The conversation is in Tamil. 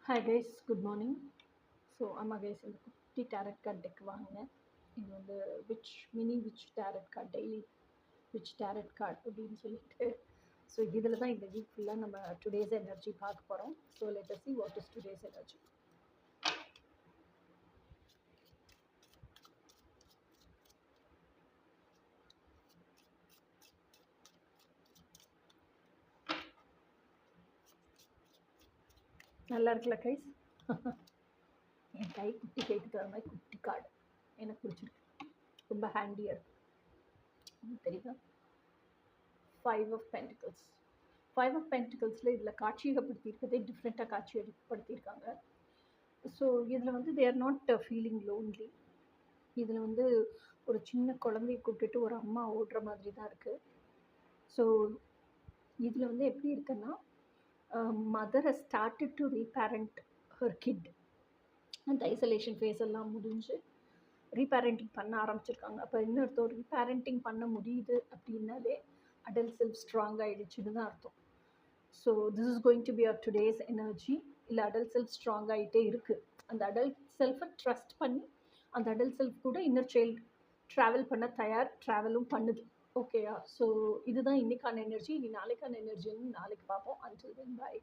Hi guys, good morning. So ஆமாம் கைஸ் இந்த குட்டி டேரட் கார்ட் டெக் வாங்கினேன். இது வந்து which tarot card daily which tarot card அப்படின்னு சொல்லிட்டு ஸோ இதில் தான் இந்த வீக் ஃபுல்லாக நம்ம டுடேஸ் எனர்ஜி பார்க்க போகிறோம். So let us see what is today's energy. நல்லா இருக்குல்ல கைஸ்? என் கை குட்டி கைக்கு தர மாதிரி குட்டி கார்டு எனக்கு பிடிச்சிருக்கு, ரொம்ப ஹேண்டியாக தெரியுதா? 5 of Pentacles. 5 of Pentaclesல இதில் காட்சியகப்படுத்தியிருக்கதே டிஃப்ரெண்ட்டாக காட்சியப்படுத்தியிருக்காங்க. ஸோ இதில் வந்து they are not feeling lonely. இதில் வந்து ஒரு சின்ன குழந்தைய கூப்பிட்டுட்டு ஒரு அம்மா ஓடுற மாதிரி தான் இருக்குது. ஸோ இதில் வந்து எப்படி இருக்குன்னா, mother has started to reparent her kid. அந்த ஐசோலேஷன் ஃபேஸ் எல்லாம் முடிஞ்சு ரீபேரண்டிங் பண்ண ஆரம்பிச்சிருக்காங்க. அப்போ என்ன அர்த்தம்? ரீபேரண்டிங் பண்ண முடியுது அப்படின்னாலே அடல்ட் செல்ஃப் ஸ்ட்ராங் ஆகிடுச்சுன்னு தான் அர்த்தம். So this is going to be our today's energy. இல்லை அடல்ட் செல்ஃப் ஸ்ட்ராங் ஆகிட்டே இருக்குது. அந்த அடல்ட் செல்ஃபை ட்ரஸ்ட் பண்ணி அந்த அடல்ட் செல்ஃப் கூட இன்னர் சைல்டு ட்ராவல் பண்ண ட்ராவலும் பண்ணுது. ஓகேயா? ஸோ இதுதான் இன்றைக்கான எனர்ஜி. இனி நாளைக்கான எனர்ஜின்னு நாளைக்கு பார்ப்போம். Until then by.